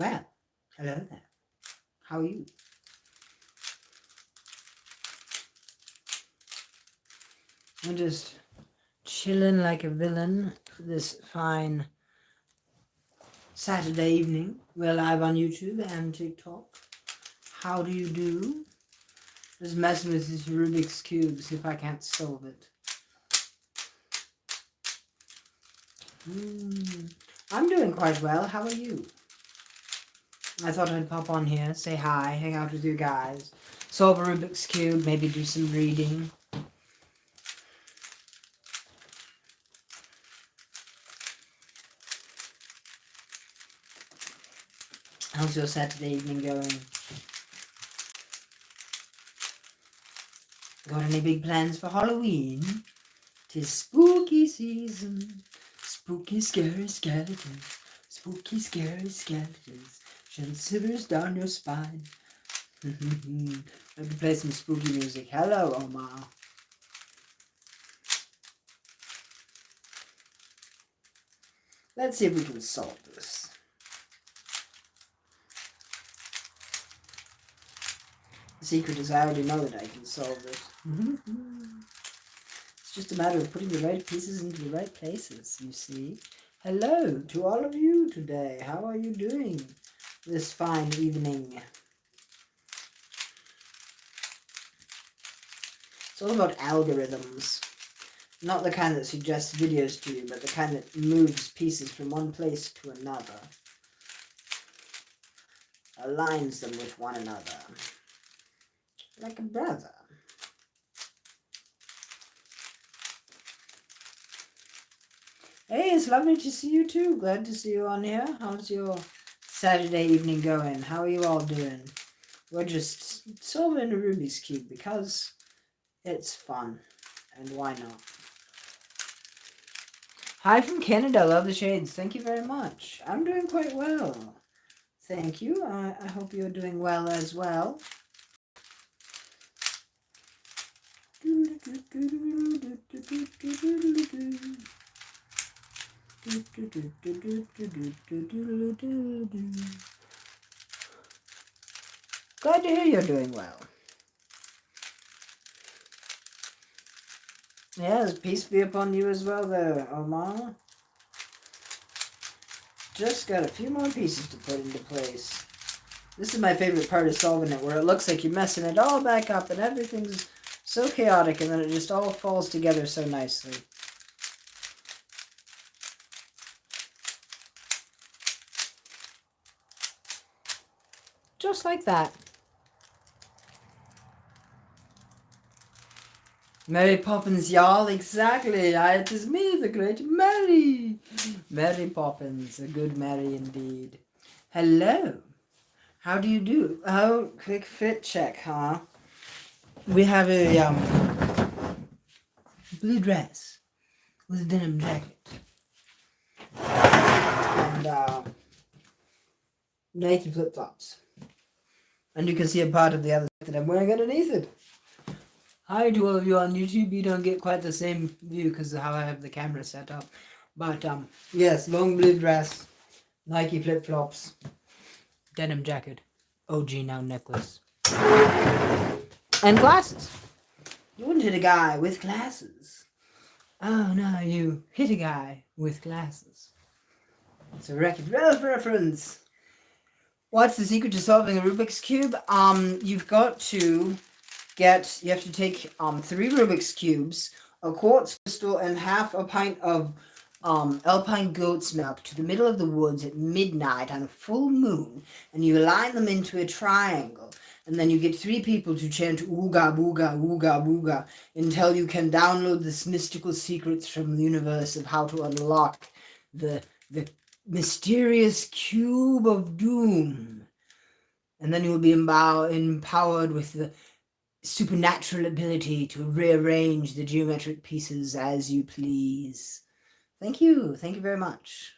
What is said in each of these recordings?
Well, hello there. How are you? I'm just chilling like a villain this fine Saturday evening. We're live on YouTube and TikTok. How do you do? Just messing with this Rubik's Cube, see if I can't solve it. I'm doing quite well. How are you? I thought I'd pop on here, say hi, hang out with you guys, solve a Rubik's Cube, maybe do some reading. How's your Saturday evening going? Got any big plans for Halloween? 'Tis spooky season. Spooky, scary skeletons. Spooky, scary skeletons. Shed shivers down your spine. Let me play some spooky music. Hello, Omar. Let's see if we can solve this. The secret is I already know that I can solve it. It's just a matter of putting the right pieces into the right places, you see. Hello to all of you today. How are you doing this fine evening? It's all about algorithms. Not the kind that suggests videos to you, but the kind that moves pieces from one place to another. Aligns them with one another. Like a brother. Hey, it's lovely to see you too. Glad to see you on here. How's your Saturday evening going? How are you all doing? We're just solving a Rubik's Cube because it's fun. And why not? Hi from Canada. Love the shades. Thank you very much. I'm doing quite well. Thank you. I hope you're doing well as well. Glad to hear you're doing well. Yes, peace be upon you as well there, Omar. Just got a few more pieces to put into place. This is my favorite part of solving it, where it looks like you're messing it all back up and everything's so chaotic and then it just all falls together so nicely. Just like that. Mary Poppins, y'all, exactly. It is me, the great Mary. Mary Poppins, a good Mary indeed. Hello. How do you do? Oh, quick fit check, huh? We have a blue dress with a denim jacket. And Nike flip-flops. And you can see a part of the other that I'm wearing underneath it. Hi to all of you on YouTube. You don't get quite the same view because of how I have the camera set up. But yes, long blue dress, Nike flip-flops, denim jacket, OG now necklace, and glasses. You wouldn't hit a guy with glasses. Oh no, you hit a guy with glasses. It's a Wreck-It Ralph reference. What's the secret to solving a Rubik's Cube? You have to take 3 Rubik's Cubes, a quartz crystal, and half a pint of Alpine goat's milk to the middle of the woods at midnight on a full moon, and you align them into a triangle, and then you get 3 people to chant ooga booga ooga booga until you can download this mystical secrets from the universe of how to unlock the mysterious cube of doom. And then you will be empowered with the supernatural ability to rearrange the geometric pieces as you please. Thank you very much.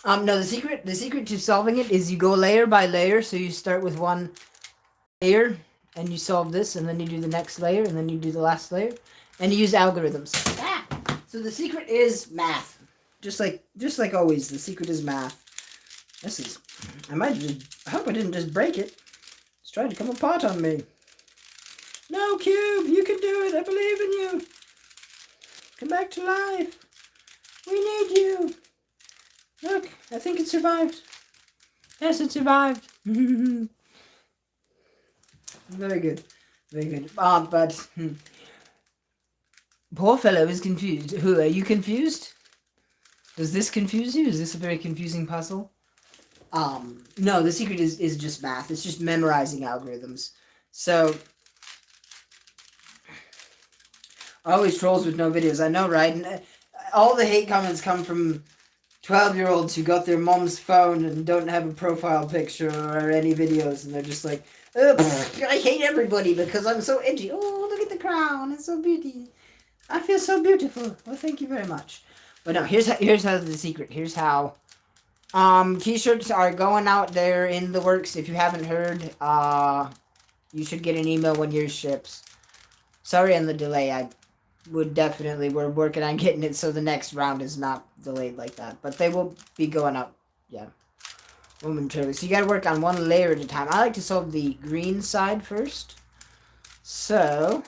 No, the secret to solving it is you go layer by layer. So you start with one layer and you solve this, and then you do the next layer, and then you do the last layer, and you use algorithms. So the secret is math. Just like always, the secret is math. This is I hope I didn't just break it. It's trying to come apart on me. No, Cube, you can do it. I believe in you. Come back to life. We need you. Look, I think it survived. Yes, it survived. Very good. Very good. But poor fellow is confused. Who, are you confused? Does this confuse you? Is this a very confusing puzzle? No, the secret is just math. It's just memorizing algorithms. So, always trolls with no videos. I know, right? And all the hate comments come from 12-year-olds who got their mom's phone and don't have a profile picture or any videos, and they're just like, I hate everybody because I'm so edgy. Oh, look at the crown. It's so beautiful. I feel so beautiful. Well, thank you very much. But no, here's how the secret. Here's how. T-shirts are going out there in the works. If you haven't heard, you should get an email when yours ships. Sorry on the delay. We're working on getting it so the next round is not delayed like that. But they will be going up, yeah, momentarily. So you gotta work on one layer at a time. I like to solve the green side first. So,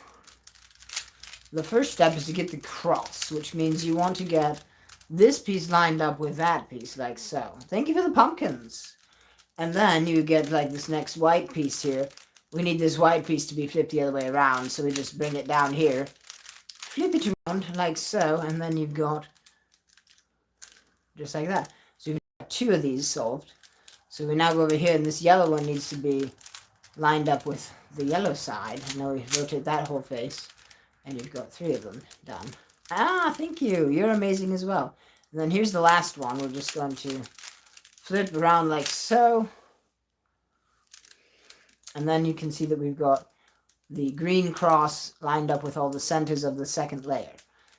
the first step is to get the cross, which means you want to get this piece lined up with that piece, like so. Thank you for the pumpkins. And then you get like this next white piece here. We need this white piece to be flipped the other way around, so we just bring it down here. Flip it around like so, and then you've got just like that. So you've got two of these solved. So we now go over here, and this yellow one needs to be lined up with the yellow side. And now we rotate that whole face, and you've got three of them done. Ah, thank you. You're amazing as well. And then here's the last one. We're just going to flip around like so. And then you can see that we've got the green cross lined up with all the centers of the second layer.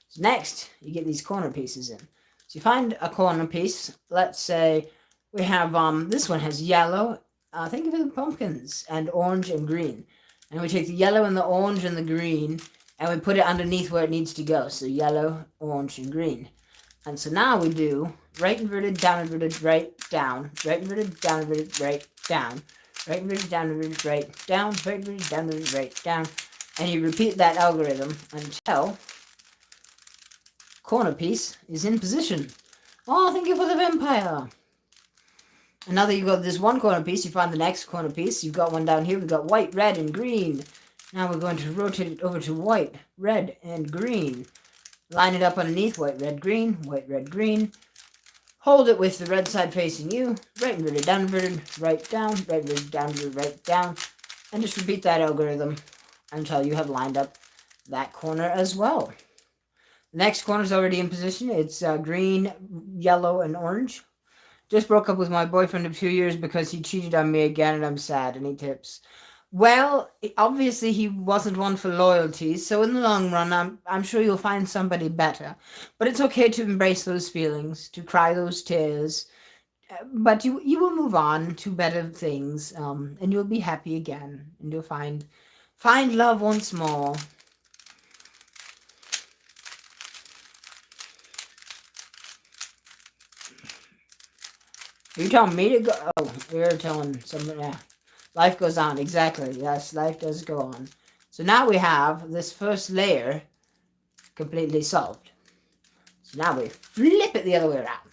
So next, you get these corner pieces in. So you find a corner piece. Let's say we have, this one has yellow. Thank you for the pumpkins. And orange and green. And we take the yellow and the orange and the green, and we put it underneath where it needs to go. So yellow, orange, and green. And so now we do right inverted, down inverted, right, down. Right inverted, down inverted, right, down. Right inverted, down inverted, right, down. Right inverted, down inverted, right, down. And you repeat that algorithm until corner piece is in position. Oh, thank you for the vampire. And now that you've got this one corner piece, you find the next corner piece. You've got one down here. We've got white, red, and green. Now we're going to rotate it over to white, red, and green. Line it up underneath white, red, green, white, red, green. Hold it with the red side facing you. Right inverted, down inverted, right, down. Right inverted, down inverted, right, down. And just repeat that algorithm until you have lined up that corner as well. The next corner is already in position. It's green, yellow, and orange. Just broke up with my boyfriend of 2 years because he cheated on me again, and I'm sad. Any tips? Well, obviously he wasn't one for loyalty, so in the long run, I'm sure you'll find somebody better. But it's okay to embrace those feelings, to cry those tears. But you will move on to better things, and you'll be happy again, and you'll find love once more. You're telling me to go? Oh, you're telling somebody. Yeah. Life goes on. Exactly. Yes, life does go on. So now we have this first layer completely solved. So now we flip it the other way around.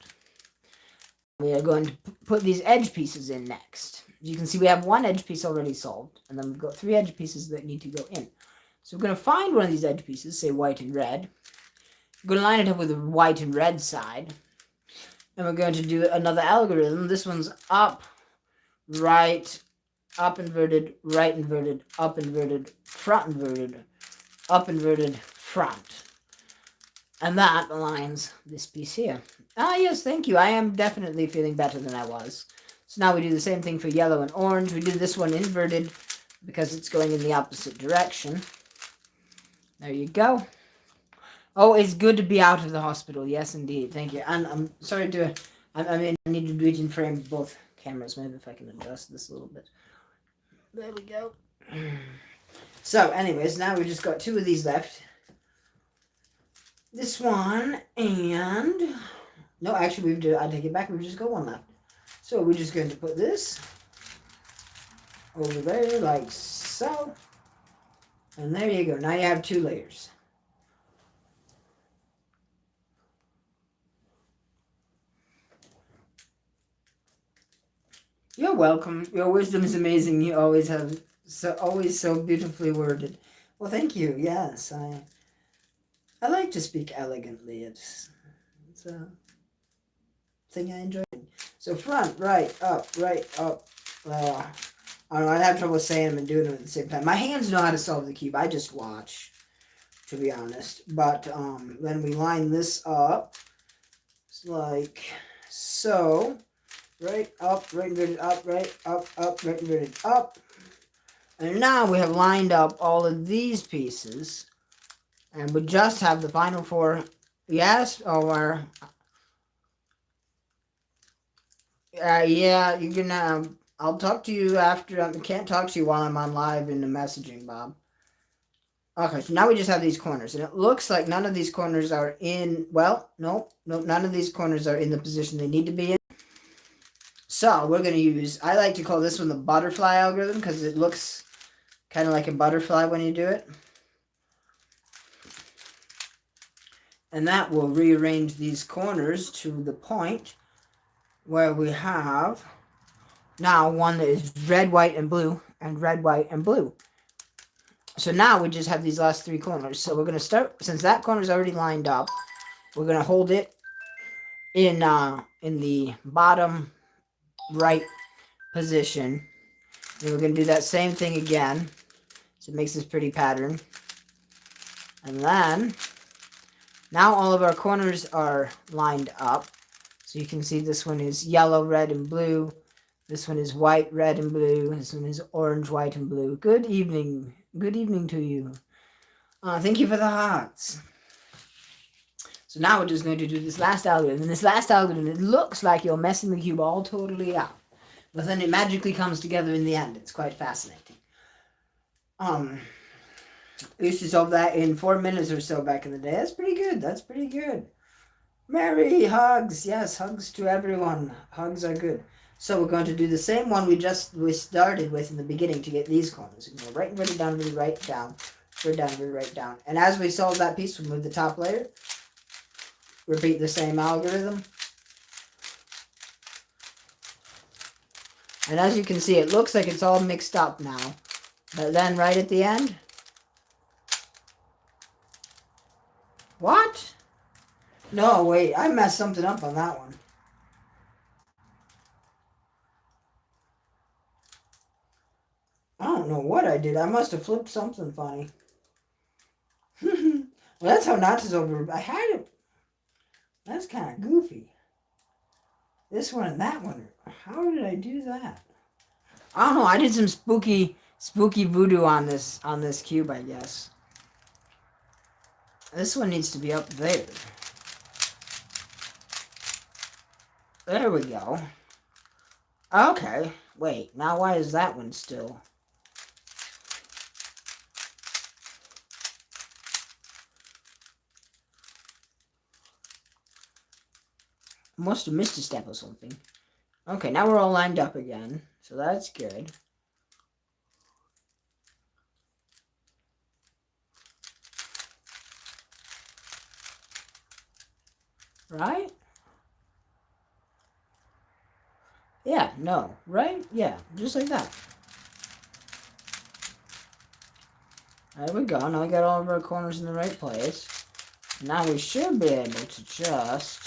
We are going to put these edge pieces in next. You can see we have one edge piece already solved, and then we've got three edge pieces that need to go in. So we're going to find one of these edge pieces, say white and red. We're going to line it up with the white and red side. And we're going to do another algorithm. This one's up, right, up inverted, right inverted, up inverted, front inverted, up inverted, front. And that aligns this piece here. Ah, yes, thank you. I am definitely feeling better than I was. So now we do the same thing for yellow and orange. We do this one inverted because it's going in the opposite direction. There you go. Oh, it's good to be out of the hospital. Yes, indeed. Thank you. And I'm sorry to... I need to do it in frame both cameras. Maybe if I can adjust this a little bit. There we go. So, anyways, now we've just got two of these left. This one and... No, actually, I take it back. We've just got one left. So we're just going to put this over there like so. And there you go. Now you have 2 layers. You're welcome. Your wisdom is amazing. You always have always so beautifully worded. Well, thank you. Yes, I like to speak elegantly. It's a thing I enjoy. So front, right, up, right, up. I don't know. I have trouble saying them and doing them at the same time. My hands know how to solve the cube. I just watch, to be honest. But then we line this up. It's like so. Right, up, right inverted, up, right, up, right inverted, up. And now we have lined up all of these pieces. And we just have the final 4. Yes, or... yeah, you can... I'll talk to you after... I can't talk to you while I'm on live in the messaging, Bob. Okay, so now we just have these corners. And it looks like none of these corners are in... Well, no, none of these corners are in the position they need to be in. So we're going to use... I like to call this one the butterfly algorithm because it looks kind of like a butterfly when you do it. And that will rearrange these corners to the point where we have now one that is red, white, and blue, and red, white, and blue. So now we just have these last 3 corners. So we're going to start, since that corner is already lined up, we're going to hold it in the bottom right position. And we're going to do that same thing again. So it makes this pretty pattern. And then, now all of our corners are lined up. So you can see this one is yellow, red, and blue. This one is white, red, and blue. This one is orange, white, and blue. Good evening. Good evening to you. Thank you for the hearts. So now we're just going to do this last algorithm. And this last algorithm, it looks like you're messing the cube all totally up. But then it magically comes together in the end. It's quite fascinating. I used to solve that in 4 minutes or so back in the day. That's pretty good. That's pretty good. Mary, hugs. Yes, hugs to everyone. Hugs are good. So we're going to do the same one we started with in the beginning to get these corners. We go right inverted down, really right down, inverted down, really right down. And as we solve that piece, we move the top layer. Repeat the same algorithm. And as you can see, it looks like it's all mixed up now. But then right at the end... What? No, wait. I messed something up on that one. I don't know what I did. I must have flipped something funny. Well, that's how Knots is over. I had it. That's kind of goofy. This one and that one. How did I do that? I don't know. I did some spooky voodoo on this cube, I guess. This one needs to be up there. There we go. Okay. Wait. Now why is that one still? I must have missed a step or something. Okay, now we're all lined up again. So that's good. Right? Yeah, no. Right? Yeah, just like that. There we go. Now we got all of our corners in the right place. Now we should be able to just...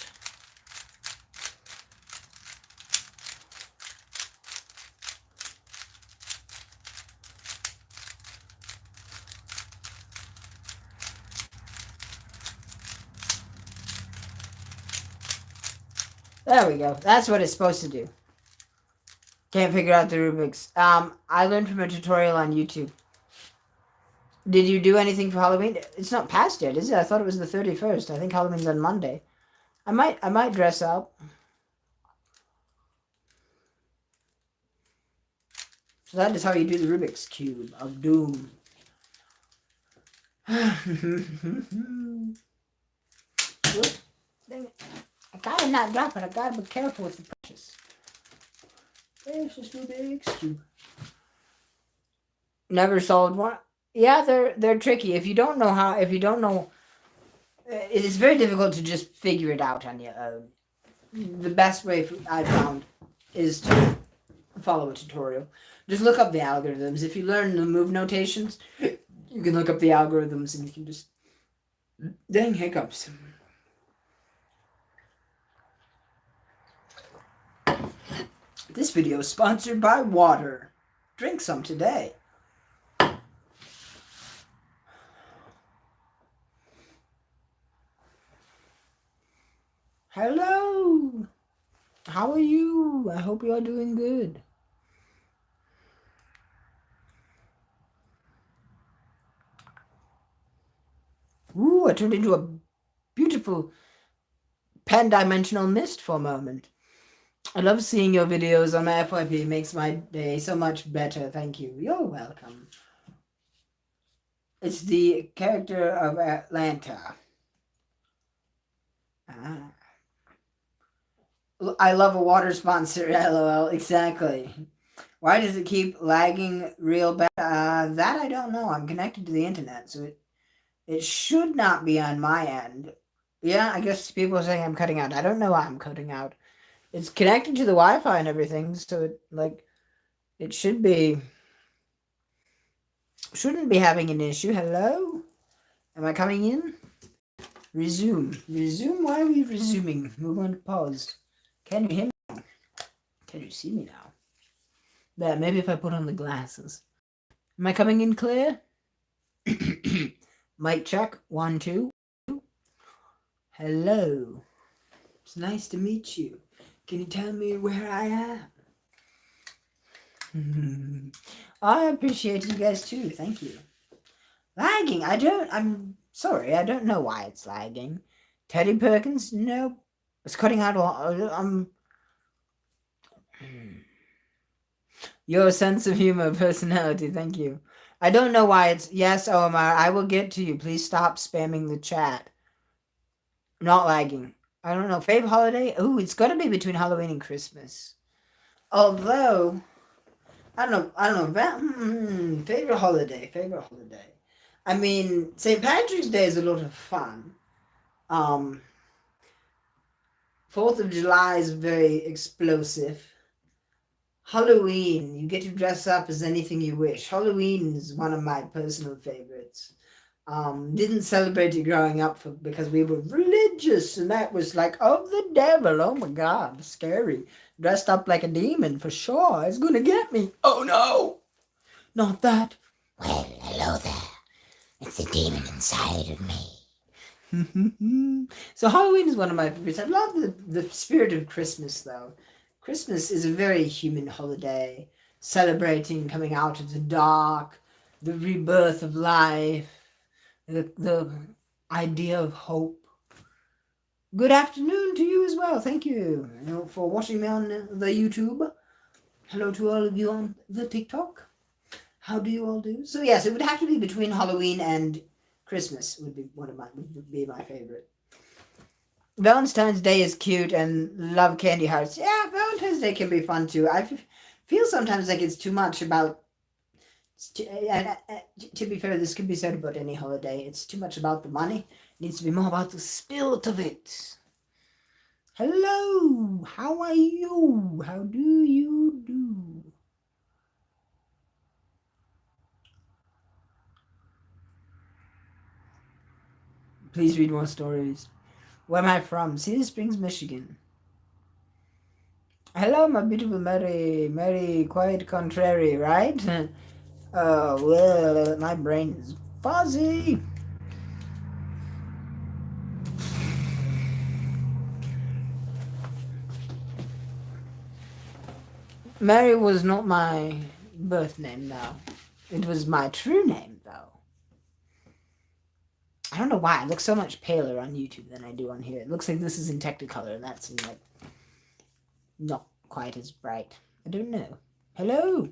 There we go. That's what it's supposed to do. Can't figure out the Rubik's. I learned from a tutorial on YouTube. Did you do anything for Halloween? It's not past yet, is it? I thought it was the 31st. I think Halloween's on Monday. I might dress up. So that is how you do the Rubik's Cube of Doom. Dang it. I gotta not drop it. I gotta be careful with the precious. Precious Rubik's Cube. Never solved one. Yeah, they're tricky. If you don't know, it is very difficult to just figure it out on your own. The best way I found is to follow a tutorial. Just look up the algorithms. If you learn the move notations, you can look up the algorithms and you can just... Dang hiccups. This video is sponsored by water. Drink some today. Hello. How are you? I hope you are doing good. Ooh, I turned into a beautiful pan-dimensional mist for a moment. I love seeing your videos on my FYP. It makes my day so much better. Thank you. You're welcome. It's the character of Atlanta. Ah. I love a water sponsor, LOL. Exactly. Why does it keep lagging real bad? That I don't know. I'm connected to the internet, so it should not be on my end. Yeah, I guess people are saying I'm cutting out. I don't know why I'm cutting out. It's connected to the Wi-Fi and everything, so it shouldn't be having an issue. Hello? Am I coming in? Resume. Resume? Why are we resuming? We're going to pause. Can you hear me? Can you see me now? Yeah, maybe if I put on the glasses. Am I coming in clear? Mic check. 1, 2. Hello. It's nice to meet you. Can you tell me where I am? I appreciate you guys too. Thank you. Lagging. I'm sorry. I don't know why it's lagging. Teddy Perkins? Nope. It's cutting out a lot. Your sense of humor, personality. Thank you. I don't know why it's... Yes, Omar. I will get to you. Please stop spamming the chat. Not lagging. I don't know. Favorite holiday? Ooh, it's got to be between Halloween and Christmas. Although, I don't know. Favorite holiday. I mean, St. Patrick's Day is a lot of fun. 4th of July is very explosive. Halloween, you get to dress up as anything you wish. Halloween is one of my personal favorites. Didn't celebrate it growing up because we were religious, and that was like of the devil. Oh my God, scary. Dressed up like a demon for sure. It's gonna get me. Oh no, not that. Well, hello there. It's the demon inside of me. So Halloween is one of my favorites. I love the spirit of Christmas, though. Christmas is a very human holiday, celebrating coming out of the dark, the rebirth of life. The idea of hope. Good afternoon to you as well. Thank you, for watching me on the YouTube. Hello to all of you on the TikTok. How do you all do? So yes, it would have to be between Halloween and Christmas. Would be my favorite. Valentine's Day is cute and love candy hearts. Yeah, Valentine's Day can be fun too. I feel sometimes like it's too much about... To be fair, this could be said about any holiday. It's too much about the money. It needs to be more about the spirit of it. Hello, how are you? How do you do? Please read more stories. Where am I from? Cedar Springs, Michigan. Hello, my beautiful Mary, quite contrary, right? Oh, well, my brain is fuzzy. Mary was not my birth name, though. It was my true name, though. I don't know why. I look so much paler on YouTube than I do on here. It looks like this is in Technicolor, and that's like not quite as bright. I don't know. Hello.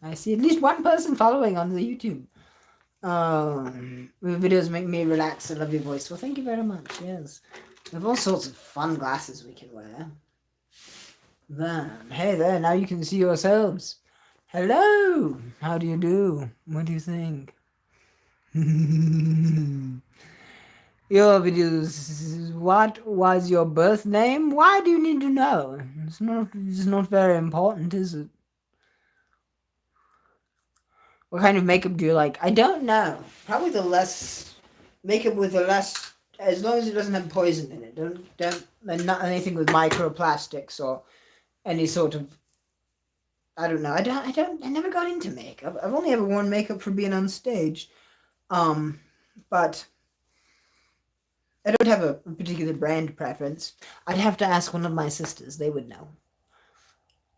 I see at least one person following on the YouTube. Your videos make me relax. I love your voice. Well, thank you very much. Yes. We have all sorts of fun glasses we can wear. Then, hey there, now you can see yourselves. Hello! How do you do? What do you think? Your videos. What was your birth name? Why do you need to know? It's not very important, is it? What kind of makeup do you like? I don't know. Probably the less makeup with the less, as long as it doesn't have poison in it. Don't and not anything with microplastics or any sort of. I don't know. I never got into makeup. I've only ever worn makeup for being on stage. But I don't have a particular brand preference. I'd have to ask one of my sisters. They would know.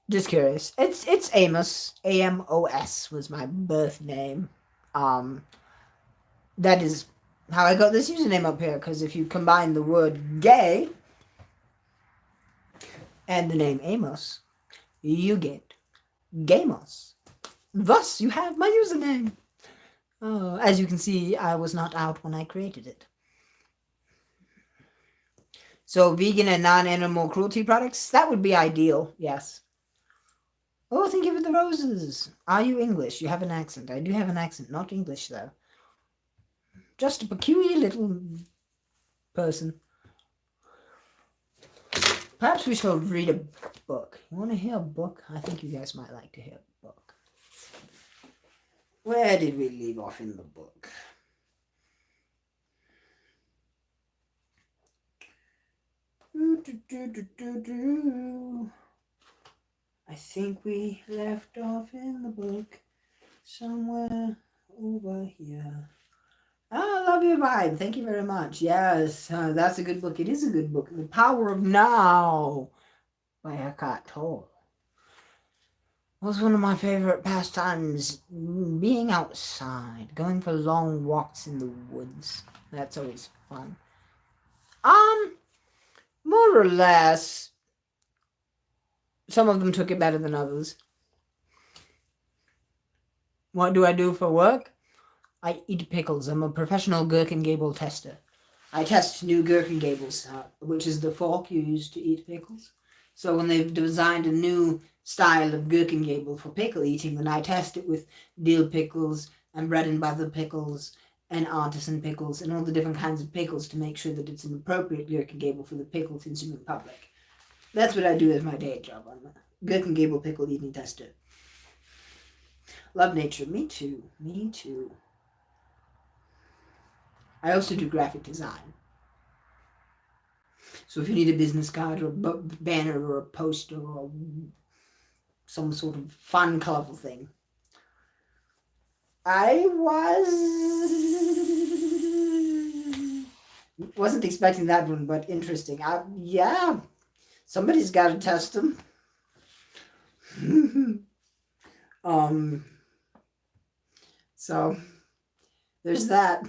Just curious. It's Amos. Amos was my birth name. That is how I got this username up here. Because if you combine the word gay and the name Amos, you get Gamos. Thus, you have my username. As you can see, I was not out when I created it. So, vegan and non-animal cruelty products, that would be ideal, yes. Oh, thank you for the roses. Are you English? You have an accent. I do have an accent, not English, though. Just a peculiar little person. Perhaps we shall read a book. You want to hear a book? I think you guys might like to hear a book. Where did we leave off in the book? I think we left off in the book somewhere over here. I love your vibe. Thank you very much. Yes, that's a good book. It is a good book. The Power of Now by Eckhart Tolle was one of my favorite pastimes. Being outside, going for long walks in the woods. That's always fun. More or less. Some of them took it better than others. What do I do for work? I eat pickles. I'm a professional Gherkin Gable tester. I test new Gherkin Gables, which is the fork you use to eat pickles. So when they've designed a new style of Gherkin Gable for pickle eating, then I test it with dill pickles and bread and butter pickles and artisan pickles and all the different kinds of pickles to make sure that it's an appropriate Gherkin Gable for the pickle consuming public. That's what I do as my day job. I'm a Gherkin Gable pickle eating tester. Love nature. Me too. Me too. I also do graphic design. So if you need a business card or a banner or a poster or some sort of fun, colorful thing. I wasn't expecting that one, but interesting. Yeah, somebody's got to test them. So there's that.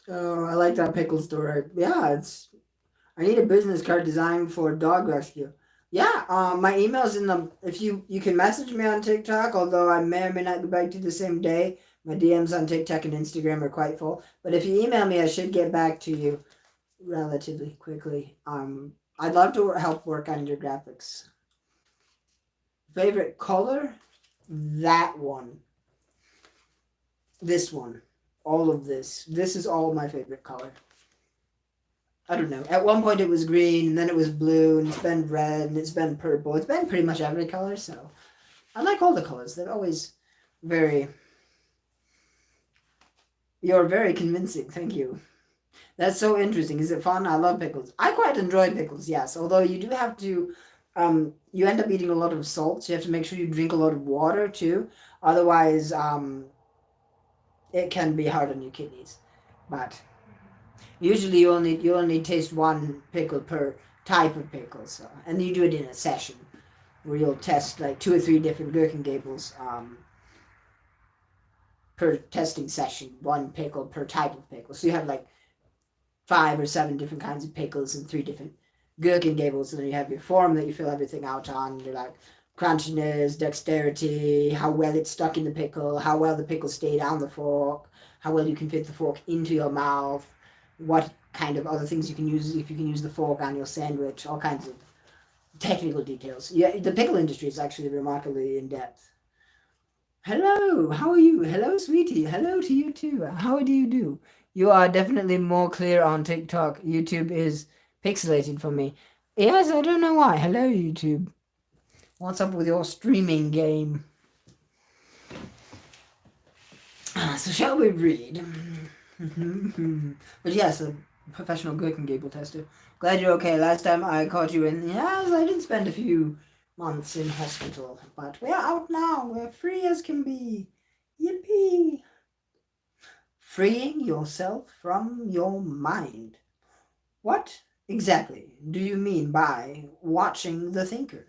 Oh, I like that pickle story. Yeah, I need a business card designed for dog rescue. Yeah, my email's in the. If you can message me on TikTok, although I may or may not get back to you the same day. My DMs on TikTok and Instagram are quite full. But if you email me, I should get back to you relatively quickly. I'd love to help work on your graphics. Favorite color? That one. This one. All of this. This is all my favorite color. I don't know. At one point it was green, and then it was blue, and it's been red, and it's been purple. It's been pretty much every color, so I like all the colors. They're always very... You're very convincing. Thank you. That's so interesting. Is it fun? I love pickles. I quite enjoy pickles, yes. Although you do have to... you end up eating a lot of salt, so you have to make sure you drink a lot of water, too. Otherwise, it can be hard on your kidneys. But... Usually you only taste one pickle per type of pickle, so, and you do it in a session where you'll test like 2 or 3 different Gherkin Gables per testing session, 1 pickle per type of pickle. So you have like 5 or 7 different kinds of pickles and 3 different Gherkin Gables, and then you have your form that you fill everything out on. You're like crunchiness, dexterity, how well it's stuck in the pickle, how well the pickle stayed on the fork, how well you can fit the fork into your mouth, what kind of other things you can use, if you can use the fork on your sandwich, all kinds of technical details. Yeah, the pickle industry is actually remarkably in depth. Hello, how are you? Hello, sweetie. Hello to you too. How do you do? You are definitely more clear on TikTok. YouTube is pixelated for me. Yes, I don't know why. Hello, YouTube. What's up with your streaming game? So shall we read? But yes, a professional Gherkin Gable tester. Glad you're okay. Last time I caught you in, yes, I did spend a few months in hospital, but we're out now. We're free as can be. Yippee! Freeing yourself from your mind. What exactly do you mean by watching the thinker?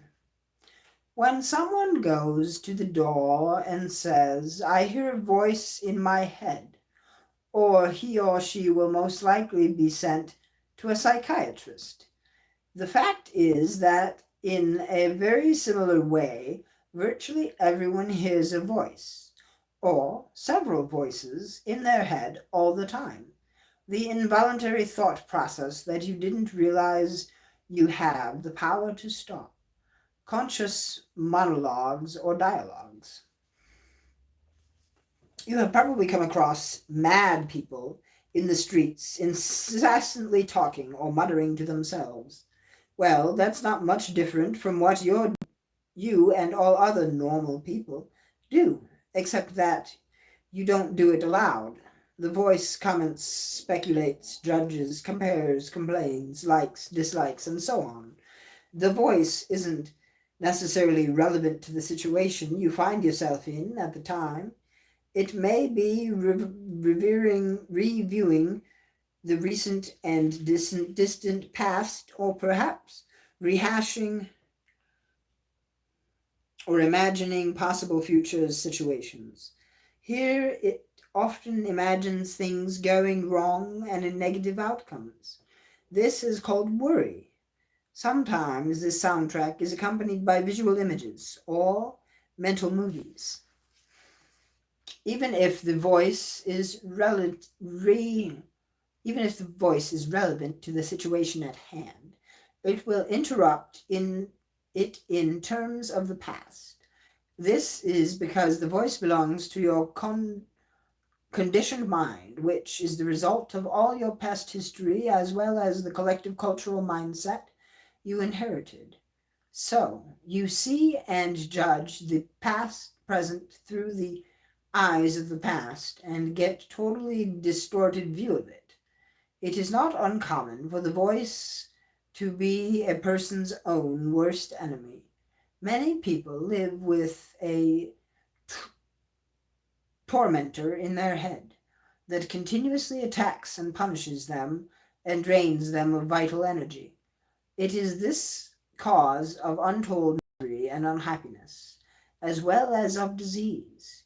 When someone goes to the door and says, I hear a voice in my head, or he or she will most likely be sent to a psychiatrist. The fact is that in a very similar way, virtually everyone hears a voice, or several voices, in their head all the time. The involuntary thought process that you didn't realize you have the power to stop. Conscious monologues or dialogues. You have probably come across mad people in the streets incessantly talking or muttering to themselves. Well, that's not much different from what you and all other normal people do, except that you don't do it aloud. The voice comments, speculates, judges, compares, complains, likes, dislikes, and so on. The voice isn't necessarily relevant to the situation you find yourself in at the time. It may be reviewing the recent and distant past, or perhaps rehashing or imagining possible future situations. Here it often imagines things going wrong and in negative outcomes. This is called worry. Sometimes this soundtrack is accompanied by visual images or mental movies. Even if the voice is relevant to the situation at hand, it will interrupt in terms of the past. This is because the voice belongs to your conditioned mind, which is the result of all your past history as well as the collective cultural mindset you inherited. So, you see and judge the past present through the eyes of the past and get totally distorted view of it. It is not uncommon for the voice to be a person's own worst enemy. Many people live with a tormentor in their head that continuously attacks and punishes them and drains them of vital energy. It is this cause of untold misery and unhappiness, as well as of disease.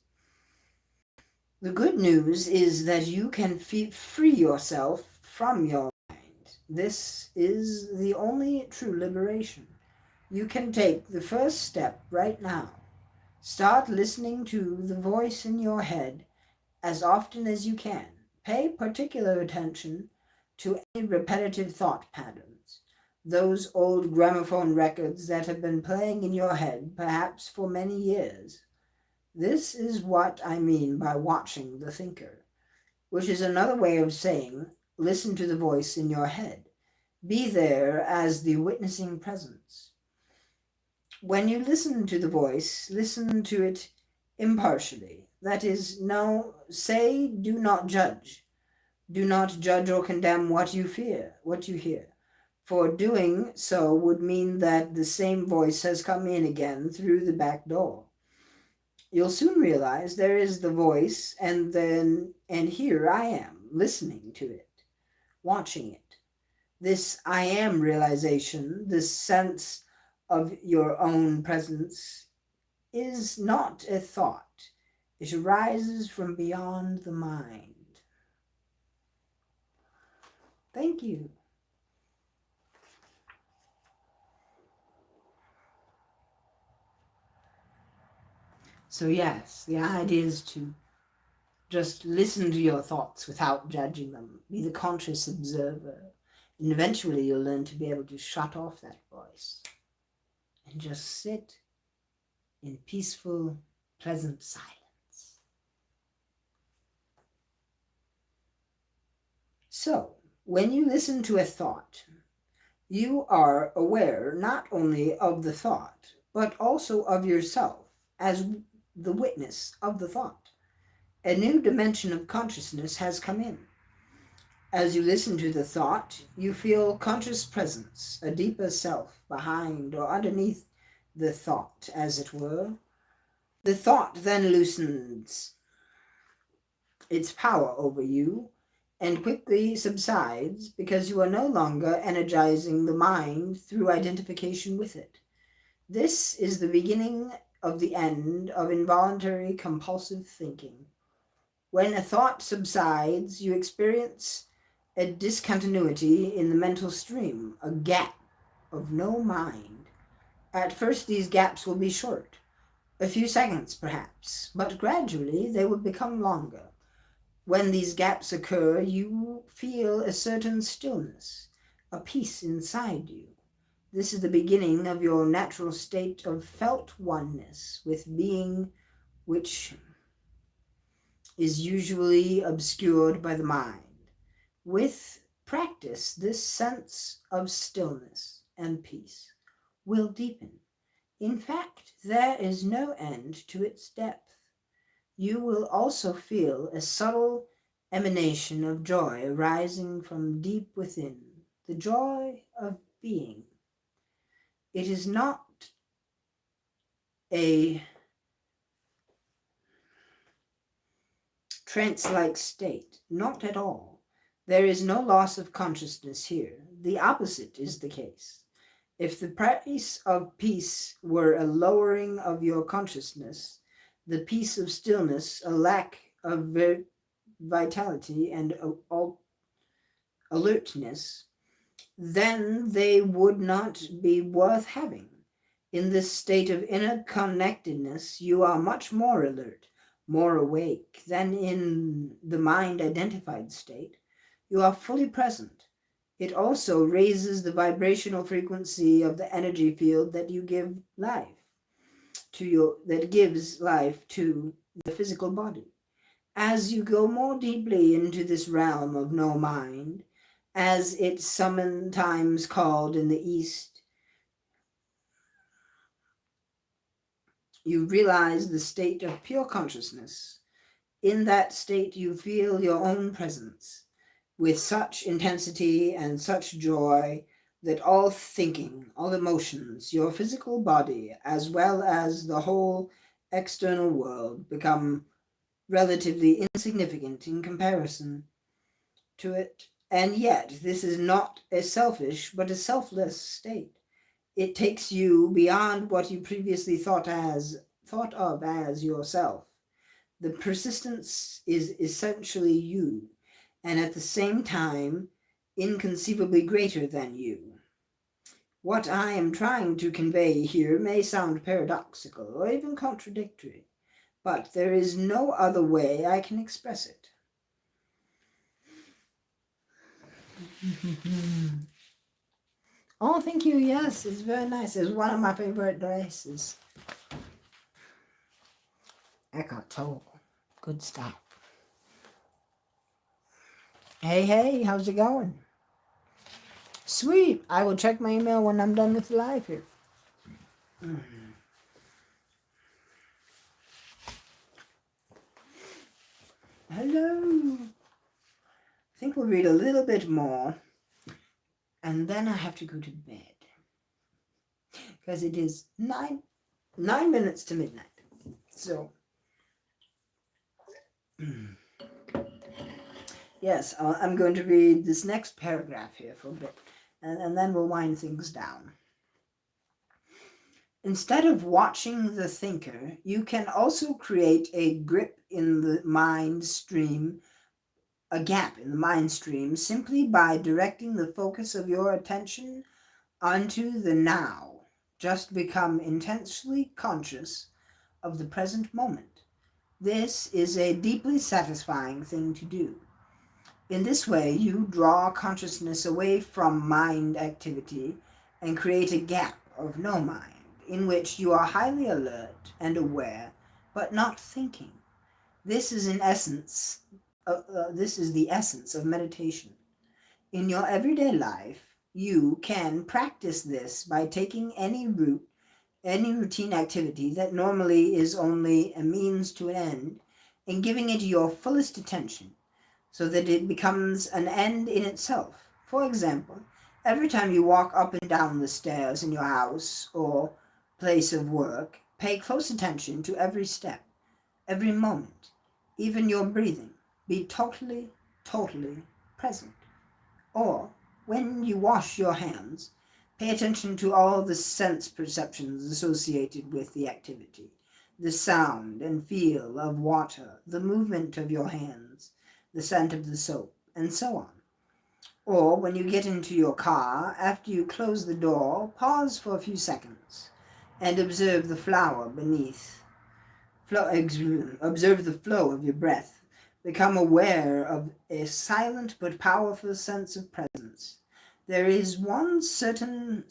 The good news is that you can free yourself from your mind. This is the only true liberation. You can take the first step right now. Start listening to the voice in your head as often as you can. Pay particular attention to any repetitive thought patterns, those old gramophone records that have been playing in your head perhaps for many years. This is what I mean by watching the thinker, which is another way of saying listen to the voice in your head. Be there as the witnessing presence. When you listen to the voice, listen to it impartially. That is, do not judge. Do not judge or condemn what you hear. For doing so would mean that the same voice has come in again through the back door. You'll soon realize there is the voice, and here I am, listening to it, watching it. This I am realization, this sense of your own presence, is not a thought. It arises from beyond the mind. Thank you. So yes, the idea is to Just listen to your thoughts without judging them. Be the conscious observer. And eventually you'll learn to be able to shut off that voice and just sit in peaceful, pleasant silence. So, when you listen to a thought, you are aware not only of the thought, but also of yourself as the witness of the thought. A new dimension of consciousness has come in. As you listen to the thought, you feel conscious presence, a deeper self behind or underneath the thought, as it were. The thought then loosens its power over you and quickly subsides because you are no longer energizing the mind through identification with it. This is the beginning of the end of involuntary compulsive thinking. When a thought subsides, you experience a discontinuity in the mental stream, a gap of no mind. At first, these gaps will be short, a few seconds perhaps, but gradually they will become longer. When these gaps occur, you feel a certain stillness, a peace inside you. This is the beginning of your natural state of felt oneness with being, which is usually obscured by the mind. With practice, this sense of stillness and peace will deepen. In fact, there is no end to its depth. You will also feel a subtle emanation of joy arising from deep within, the joy of being. It is not a trance-like state, not at all. There is no loss of consciousness here. The opposite is the case. If the price of peace were a lowering of your consciousness, the peace of stillness a lack of vitality and alertness, then they would not be worth having. In this state of inner connectedness, you are much more alert, more awake than in the mind-identified state. You are fully present. It also raises the vibrational frequency of the energy field that you give life to that gives life to the physical body. As you go more deeply into this realm of no mind, as it's sometimes called in the East, you realize the state of pure consciousness. In that state, you feel your own presence with such intensity and such joy that all thinking, all emotions, your physical body, as well as the whole external world, become relatively insignificant in comparison to it. And yet, this is not a selfish, but a selfless state. It takes you beyond what you previously thought of as yourself. The persistence is essentially you, and at the same time, inconceivably greater than you. What I am trying to convey here may sound paradoxical or even contradictory, but there is no other way I can express it. Oh, thank you. Yes, it's very nice. It's one of my favorite dresses. Eckhart Tolle. Good stuff. Hey, how's it going? Sweet. I will check my email when I'm done with the live here. Hello. I think we'll read a little bit more, and then I have to go to bed because it is 9 minutes to midnight. So, yes, I'm going to read this next paragraph here for a bit, and then we'll wind things down. Instead of watching the thinker, you can also create a grip in the mind stream, a gap in the mind stream, simply by directing the focus of your attention onto the now. Just become intensely conscious of the present moment. This is a deeply satisfying thing to do. In this way, you draw consciousness away from mind activity and create a gap of no mind, in which you are highly alert and aware, but not thinking. This is in essence, this is the essence of meditation. In your everyday life, you can practice this by taking any routine activity that normally is only a means to an end, and giving it your fullest attention, so that it becomes an end in itself. For example, every time you walk up and down the stairs in your house or place of work, pay close attention to every step, every moment, even your breathing. Be totally, totally present. Or, when you wash your hands, pay attention to all the sense perceptions associated with the activity, the sound and feel of water, the movement of your hands, the scent of the soap, and so on. Or, when you get into your car, after you close the door, pause for a few seconds and observe the flower beneath. Observe the flow of your breath. Become aware of a silent but powerful sense of presence. There is one certain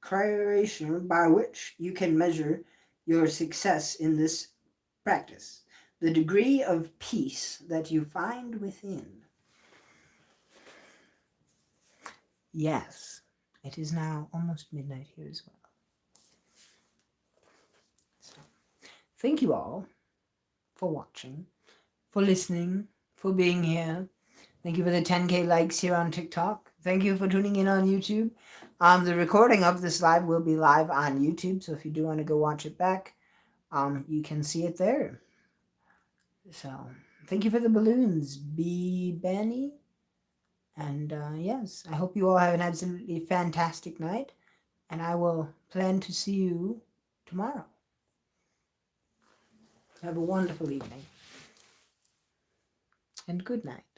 criterion by which you can measure your success in this practice: the degree of peace that you find within. Yes, it is now almost midnight here as well. So, thank you all for watching, for listening, for being here. Thank you for the 10K likes here on TikTok. Thank you for tuning in on YouTube. The recording of this live will be live on YouTube, so if you do want to go watch it back, you can see it there. So, thank you for the balloons, B. Benny. And yes, I hope you all have an absolutely fantastic night, and I will plan to see you tomorrow. Have a wonderful evening, and good night.